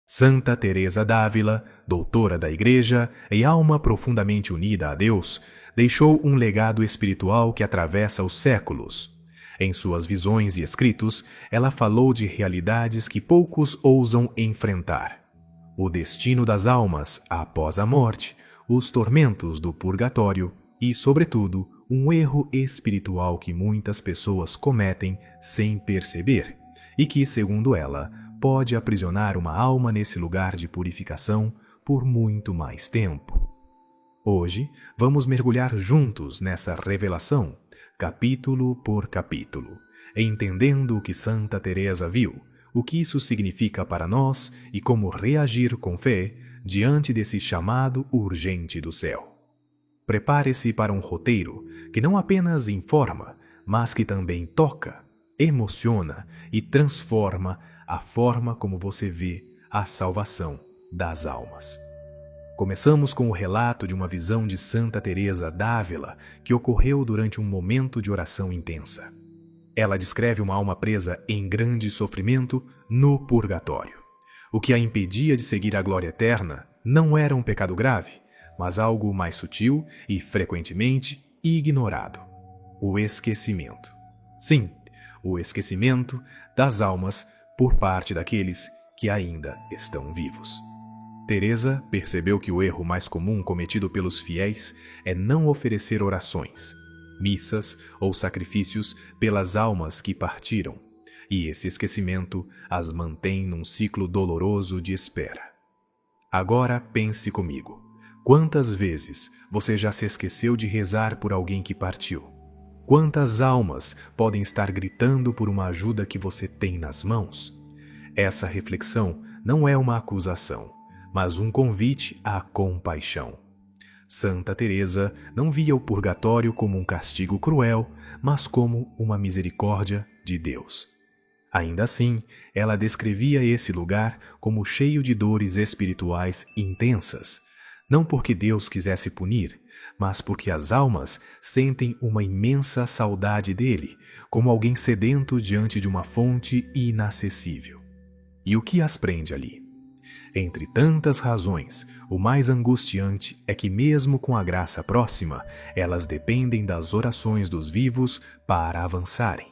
Santa Teresa d'Ávila, doutora da Igreja e alma profundamente unida a Deus, deixou um legado espiritual que atravessa os séculos. Em suas visões e escritos, ela falou de realidades que poucos ousam enfrentar: o destino das almas após a morte, os tormentos do purgatório e, sobretudo, um erro espiritual que muitas pessoas cometem sem perceber e que, segundo ela, pode aprisionar uma alma nesse lugar de purificação por muito mais tempo. Hoje, vamos mergulhar juntos nessa revelação, capítulo por capítulo, entendendo o que Santa Teresa viu, o que isso significa para nós e como reagir com fé diante desse chamado urgente do céu. Prepare-se para um roteiro que não apenas informa, mas que também toca, emociona e transforma a forma como você vê a salvação das almas. Começamos com o relato de uma visão de Santa Teresa d'Ávila que ocorreu durante um momento de oração intensa. Ela descreve uma alma presa em grande sofrimento no purgatório. O que a impedia de seguir a glória eterna não era um pecado grave, mas algo mais sutil e frequentemente ignorado: o esquecimento. Sim, o esquecimento das almas por parte daqueles que ainda estão vivos. Teresa percebeu que o erro mais comum cometido pelos fiéis é não oferecer orações, missas ou sacrifícios pelas almas que partiram, e esse esquecimento as mantém num ciclo doloroso de espera. Agora pense comigo: quantas vezes você já se esqueceu de rezar por alguém que partiu? Quantas almas podem estar gritando por uma ajuda que você tem nas mãos? Essa reflexão não é uma acusação, mas um convite à compaixão. Santa Teresa não via o purgatório como um castigo cruel, mas como uma misericórdia de Deus. Ainda assim, ela descrevia esse lugar como cheio de dores espirituais intensas, não porque Deus quisesse punir, mas porque as almas sentem uma imensa saudade dele, como alguém sedento diante de uma fonte inacessível. E o que as prende ali? Entre tantas razões, o mais angustiante é que, mesmo com a graça próxima, elas dependem das orações dos vivos para avançarem.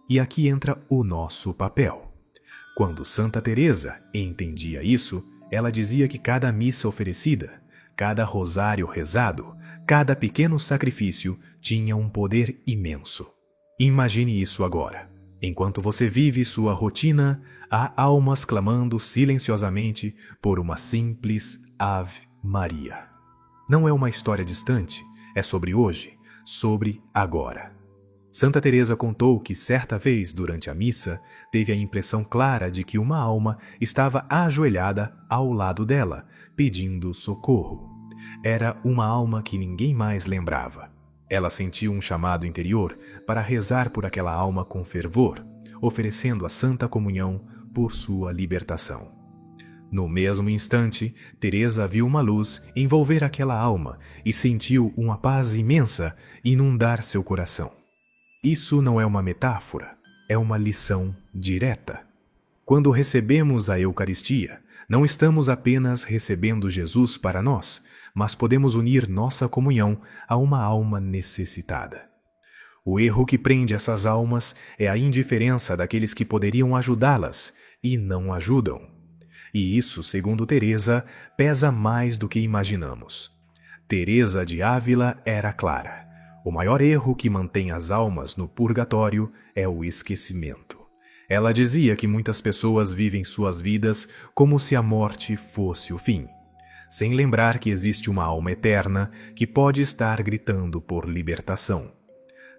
E aqui entra o nosso papel. Quando Santa Teresa entendia isso, ela dizia que cada missa oferecida, cada rosário rezado, cada pequeno sacrifício tinha um poder imenso. Imagine isso agora. Enquanto você vive sua rotina, há almas clamando silenciosamente por uma simples Ave Maria. Não é uma história distante, é sobre hoje, sobre agora. Santa Teresa contou que certa vez durante a missa teve a impressão clara de que uma alma estava ajoelhada ao lado dela, pedindo socorro. Era uma alma que ninguém mais lembrava. Ela sentiu um chamado interior para rezar por aquela alma com fervor, oferecendo a Santa Comunhão por sua libertação. No mesmo instante, Teresa viu uma luz envolver aquela alma e sentiu uma paz imensa inundar seu coração. Isso não é uma metáfora, é uma lição direta. Quando recebemos a Eucaristia, não estamos apenas recebendo Jesus para nós, mas podemos unir nossa comunhão a uma alma necessitada. O erro que prende essas almas é a indiferença daqueles que poderiam ajudá-las e não ajudam. E isso, segundo Teresa, pesa mais do que imaginamos. Teresa de Ávila era clara: o maior erro que mantém as almas no purgatório é o esquecimento. Ela dizia que muitas pessoas vivem suas vidas como se a morte fosse o fim, sem lembrar que existe uma alma eterna que pode estar gritando por libertação.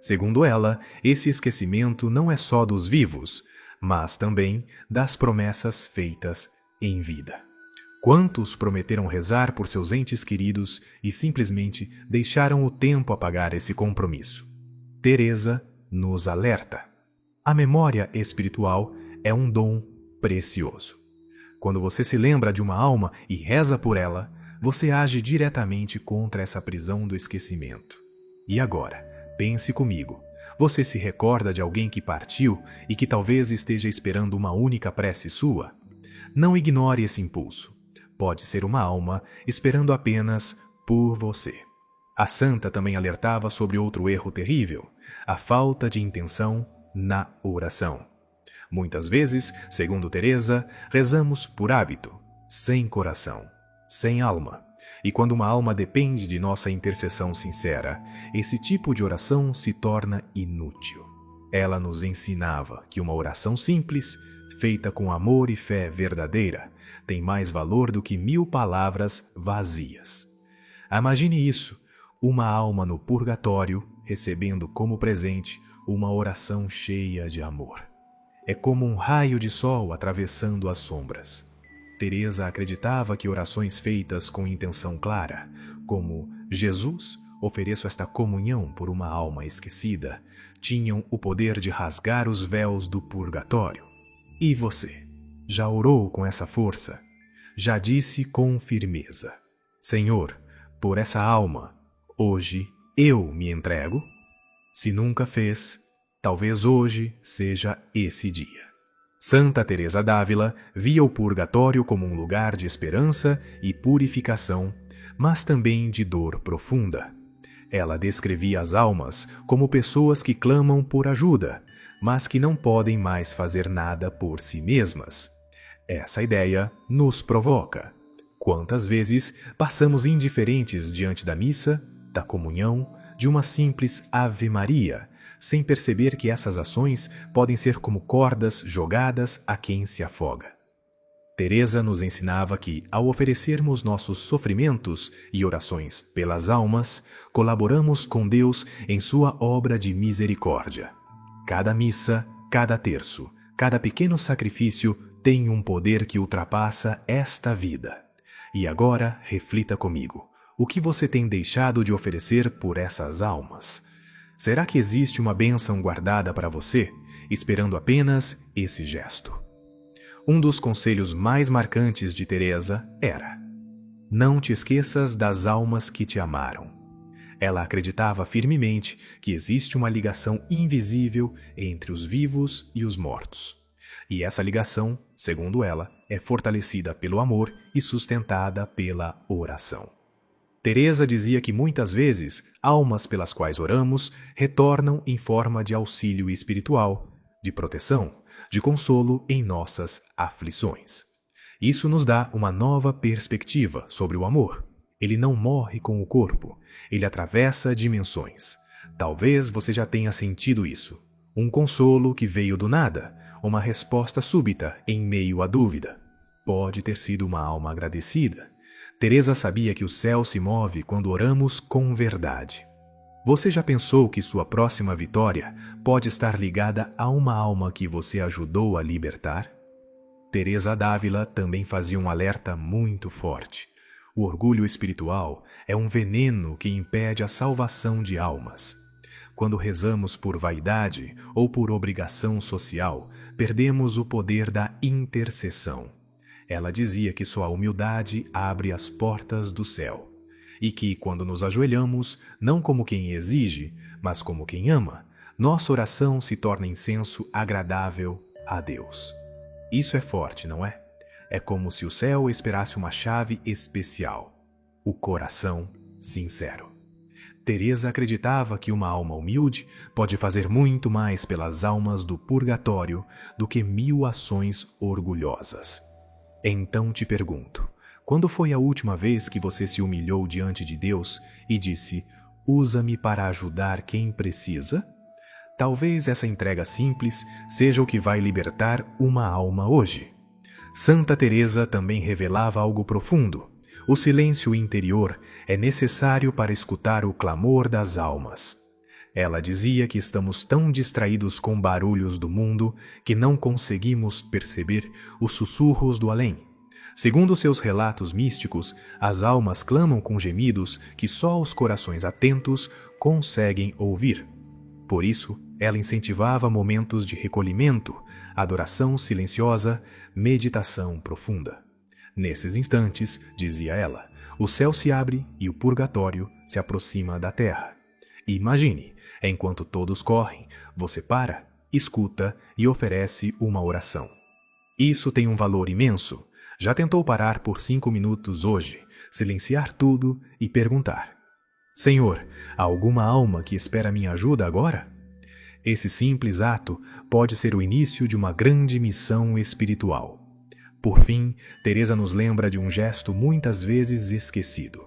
Segundo ela, esse esquecimento não é só dos vivos, mas também das promessas feitas em vida. Quantos prometeram rezar por seus entes queridos e simplesmente deixaram o tempo apagar esse compromisso? Teresa nos alerta. A memória espiritual é um dom precioso. Quando você se lembra de uma alma e reza por ela, você age diretamente contra essa prisão do esquecimento. E agora, pense comigo. Você se recorda de alguém que partiu e que talvez esteja esperando uma única prece sua? Não ignore esse impulso. Pode ser uma alma esperando apenas por você. A santa também alertava sobre outro erro terrível: a falta de intenção na oração. Muitas vezes, segundo Teresa, rezamos por hábito, sem coração, sem alma. E quando uma alma depende de nossa intercessão sincera, esse tipo de oração se torna inútil. Ela nos ensinava que uma oração simples, feita com amor e fé verdadeira, tem mais valor do que 1000 palavras vazias. Imagine isso, uma alma no purgatório recebendo como presente uma oração cheia de amor. É como um raio de sol atravessando as sombras. Teresa acreditava que orações feitas com intenção clara, como Jesus, ofereço esta comunhão por uma alma esquecida, tinham o poder de rasgar os véus do purgatório. E você? Já orou com essa força? Já disse com firmeza: Senhor, por essa alma, hoje eu me entrego? Se nunca fez, talvez hoje seja esse dia. Santa Teresa d'Ávila via o purgatório como um lugar de esperança e purificação, mas também de dor profunda. Ela descrevia as almas como pessoas que clamam por ajuda, mas que não podem mais fazer nada por si mesmas. Essa ideia nos provoca. Quantas vezes passamos indiferentes diante da missa, da comunhão, de uma simples Ave Maria, sem perceber que essas ações podem ser como cordas jogadas a quem se afoga. Teresa nos ensinava que, ao oferecermos nossos sofrimentos e orações pelas almas, colaboramos com Deus em sua obra de misericórdia. Cada missa, cada terço, cada pequeno sacrifício tem um poder que ultrapassa esta vida. E agora, reflita comigo. O que você tem deixado de oferecer por essas almas? Será que existe uma bênção guardada para você, esperando apenas esse gesto? Um dos conselhos mais marcantes de Teresa era: não te esqueças das almas que te amaram. Ela acreditava firmemente que existe uma ligação invisível entre os vivos e os mortos. E essa ligação, segundo ela, é fortalecida pelo amor e sustentada pela oração. Teresa dizia que muitas vezes almas pelas quais oramos retornam em forma de auxílio espiritual, de proteção, de consolo em nossas aflições. Isso nos dá uma nova perspectiva sobre o amor. Ele não morre com o corpo, ele atravessa dimensões. Talvez você já tenha sentido isso. Um consolo que veio do nada, uma resposta súbita em meio à dúvida. Pode ter sido uma alma agradecida. Teresa sabia que o céu se move quando oramos com verdade. Você já pensou que sua próxima vitória pode estar ligada a uma alma que você ajudou a libertar? Teresa d'Ávila também fazia um alerta muito forte. O orgulho espiritual é um veneno que impede a salvação de almas. Quando rezamos por vaidade ou por obrigação social, perdemos o poder da intercessão. Ela dizia que só a humildade abre as portas do céu, e que, quando nos ajoelhamos, não como quem exige, mas como quem ama, nossa oração se torna incenso agradável a Deus. Isso é forte, não é? É como se o céu esperasse uma chave especial: o coração sincero. Teresa acreditava que uma alma humilde pode fazer muito mais pelas almas do purgatório do que 1000 ações orgulhosas. Então te pergunto, quando foi a última vez que você se humilhou diante de Deus e disse: usa-me para ajudar quem precisa? Talvez essa entrega simples seja o que vai libertar uma alma hoje. Santa Teresa também revelava algo profundo. O silêncio interior é necessário para escutar o clamor das almas. Ela dizia que estamos tão distraídos com barulhos do mundo que não conseguimos perceber os sussurros do além. Segundo seus relatos místicos, as almas clamam com gemidos que só os corações atentos conseguem ouvir. Por isso, ela incentivava momentos de recolhimento, adoração silenciosa, meditação profunda. Nesses instantes, dizia ela, o céu se abre e o purgatório se aproxima da terra. Imagine, enquanto todos correm, você para, escuta e oferece uma oração. Isso tem um valor imenso. Já tentou parar por 5 minutos hoje, silenciar tudo e perguntar: Senhor, há alguma alma que espera minha ajuda agora? Esse simples ato pode ser o início de uma grande missão espiritual. Por fim, Teresa nos lembra de um gesto muitas vezes esquecido: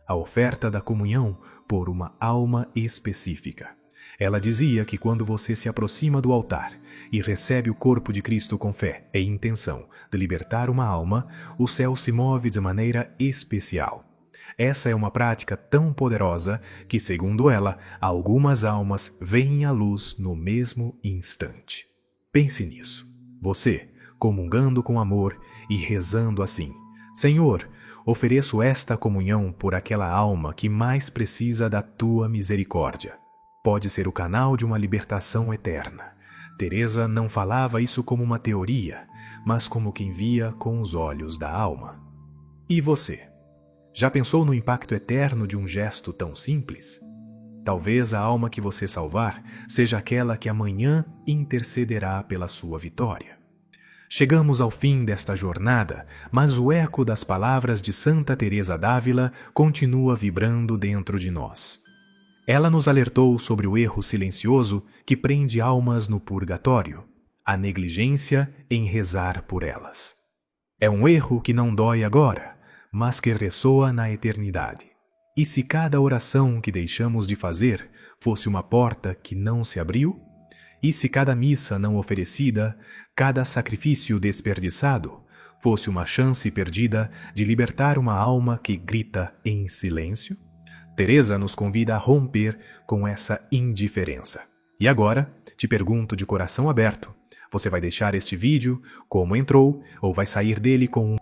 a oferta da comunhão por uma alma específica. Ela dizia que quando você se aproxima do altar e recebe o corpo de Cristo com fé e intenção de libertar uma alma, o céu se move de maneira especial. Essa é uma prática tão poderosa que, segundo ela, algumas almas veem à luz no mesmo instante. Pense nisso. Você, comungando com amor e rezando assim: Senhor, ofereço esta comunhão por aquela alma que mais precisa da tua misericórdia. Pode ser o canal de uma libertação eterna. Teresa não falava isso como uma teoria, mas como quem via com os olhos da alma. E você? Já pensou no impacto eterno de um gesto tão simples? Talvez a alma que você salvar seja aquela que amanhã intercederá pela sua vitória. Chegamos ao fim desta jornada, mas o eco das palavras de Santa Teresa d'Ávila continua vibrando dentro de nós. Ela nos alertou sobre o erro silencioso que prende almas no purgatório, a negligência em rezar por elas. É um erro que não dói agora, mas que ressoa na eternidade. E se cada oração que deixamos de fazer fosse uma porta que não se abriu? E se cada missa não oferecida, cada sacrifício desperdiçado, fosse uma chance perdida de libertar uma alma que grita em silêncio? Teresa nos convida a romper com essa indiferença. E agora, te pergunto de coração aberto, você vai deixar este vídeo como entrou ou vai sair dele com um